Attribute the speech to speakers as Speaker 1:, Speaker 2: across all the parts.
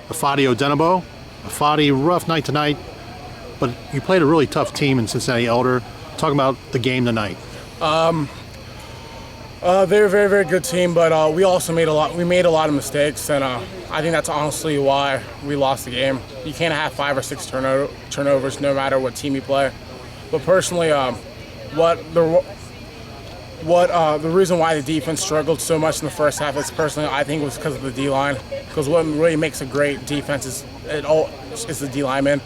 Speaker 1: Ifeadi Odenigbo. Ifeadi, rough night tonight, but you played a really tough team in Cincinnati Elder. Talk about the game tonight.
Speaker 2: They're a very, very good team, but we also made a lot of mistakes, and I think that's honestly why we lost the game. You can't have 5 or 6 turnovers no matter what team you play. But personally, the reason why the defense struggled so much in the first half is personally I think it was because of the D-line. Because what really makes a great defense is the D-lineman.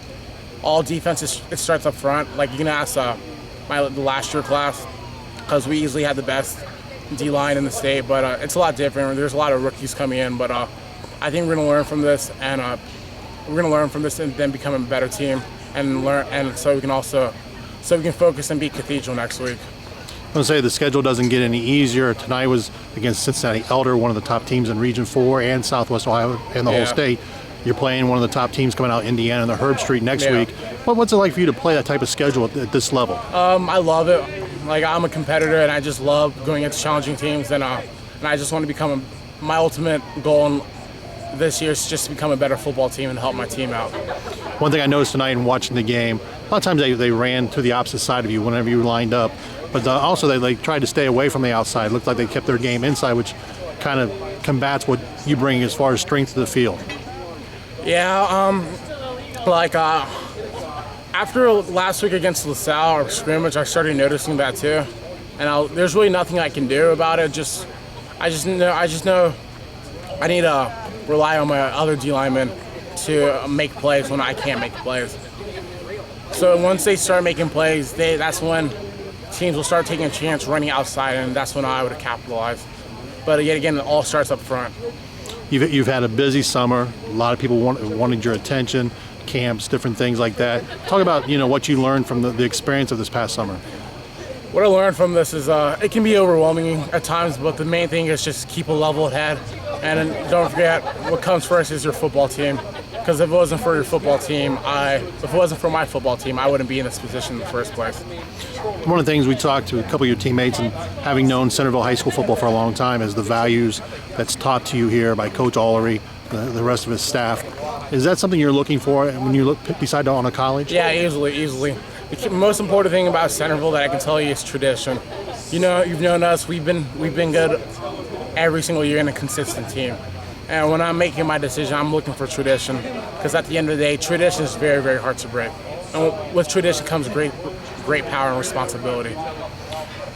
Speaker 2: All defenses it starts up front. Like you can ask the last year class, because we easily had the best D-line in the state, but it's a lot different. There's a lot of rookies coming in, but I think we're going to learn from this, and then become a better team, and so we can focus and beat Cathedral next week.
Speaker 1: I'm going to say the schedule doesn't get any easier. Tonight was against Cincinnati Elder, one of the top teams in Region 4 and Southwest Ohio and the whole state. You're playing one of the top teams coming out of Indiana in the Herb Street next week. What's it like for you to play that type of schedule at this level?
Speaker 2: I love it. Like, I'm a competitor, and I just love going against challenging teams, and I just want to become my ultimate goal this year is just to become a better football team and help my team out.
Speaker 1: One thing I noticed tonight in watching the game, a lot of times they ran to the opposite side of you whenever you lined up, but also they tried to stay away from the outside. It looked like they kept their game inside, which kind of combats what you bring as far as strength to the field.
Speaker 2: Yeah, after last week against LaSalle, our scrimmage, I started noticing that too, and there's really nothing I can do about it. I just know I need to rely on my other D linemen to make plays when I can't make plays. So once they start making plays, that's when teams will start taking a chance running outside, and that's when I would have capitalized. But yet again, it all starts up front.
Speaker 1: You've had a busy summer. A lot of people wanted your attention, camps, different things like that. Talk about what you learned from the experience of this past summer.
Speaker 2: What I learned from this is it can be overwhelming at times, but the main thing is just keep a level head, and don't forget what comes first is your football team. Because if it wasn't for your football team, if it wasn't for my football team, I wouldn't be in this position in the first place.
Speaker 1: One of the things we talked to a couple of your teammates, and having known Centerville High School football for a long time, is the values that's taught to you here by Coach Allery, the rest of his staff. Is that something you're looking for when you decide on a college?
Speaker 2: Yeah, easily. The most important thing about Centerville that I can tell you is tradition. You've known us. We've been good every single year in a consistent team. And when I'm making my decision, I'm looking for tradition, because at the end of the day, tradition is very, very hard to break. And with tradition comes great power and responsibility.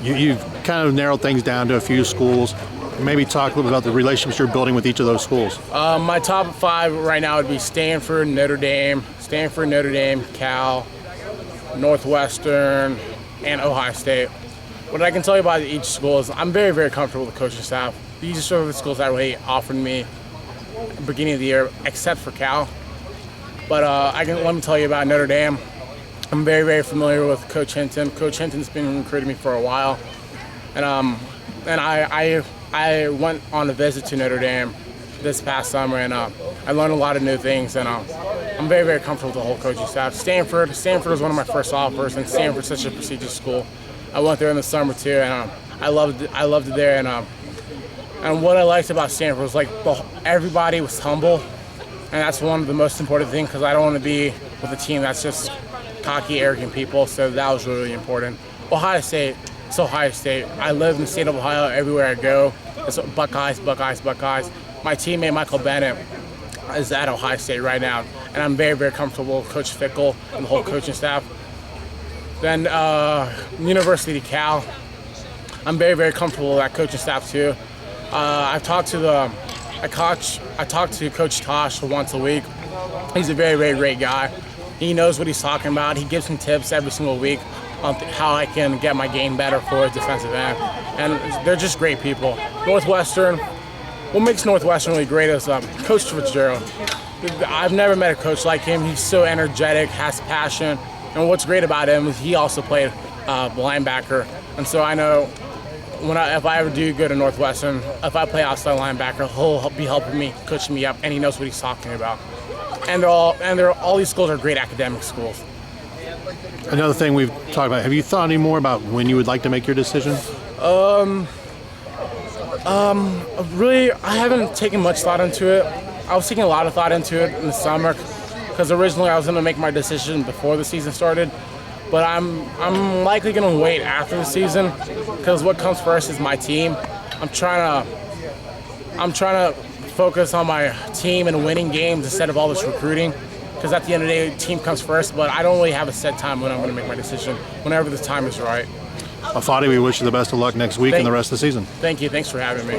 Speaker 1: You've kind of narrowed things down to a few schools. Maybe talk a little bit about the relationships you're building with each of those schools.
Speaker 2: My top 5 right now would be Stanford, Notre Dame, Cal, Northwestern, and Ohio State. What I can tell you about each school is I'm very, very comfortable with the coaching staff. These are the schools that really offered me at the beginning of the year, except for Cal. But let me tell you about Notre Dame. I'm very, very familiar with Coach Hinton. Coach Hinton's been recruiting me for a while, and I went on a visit to Notre Dame this past summer, and I learned a lot of new things, and I'm very, very comfortable with the whole coaching staff. Stanford was one of my first offers, and Stanford's such a prestigious school. I went there in the summer too, and I loved it there, and what I liked about Stanford was everybody was humble, and that's one of the most important things, because I don't want to be with a team that's just cocky, arrogant people, so that was really important. Ohio State. I live in the state of Ohio. Everywhere I go, it's Buckeyes. My teammate Michael Bennett is at Ohio State right now, and I'm very, very comfortable with Coach Fickle and the whole coaching staff. Then University of Cal, I'm very, very comfortable with that coaching staff too. I talk to Coach Tosh once a week. He's a very, very great guy. He knows what he's talking about. He gives me tips every single week on how I can get my game better for a defensive end. And they're just great people. Northwestern, what makes Northwestern really great is Coach Fitzgerald. I've never met a coach like him. He's so energetic, has passion. And what's great about him is he also played linebacker. And so I know if I ever do go to Northwestern, if I play outside linebacker, he'll be helping me, coaching me up, and he knows what he's talking about. And all these schools are great academic schools.
Speaker 1: Another thing we've talked about, have you thought any more about when you would like to make your decision?
Speaker 2: Really, I haven't taken much thought into it. I was taking a lot of thought into it in the summer because originally I was going to make my decision before the season started. But I'm likely going to wait after the season because what comes first is my team. I'm trying to focus on my team and winning games instead of all this recruiting. Because at the end of the day, the team comes first. But I don't really have a set time when I'm going to make my decision. Whenever the time is right.
Speaker 1: Ifeadi, we wish you the best of luck next week and the rest of the season.
Speaker 2: Thank you. Thanks for having me.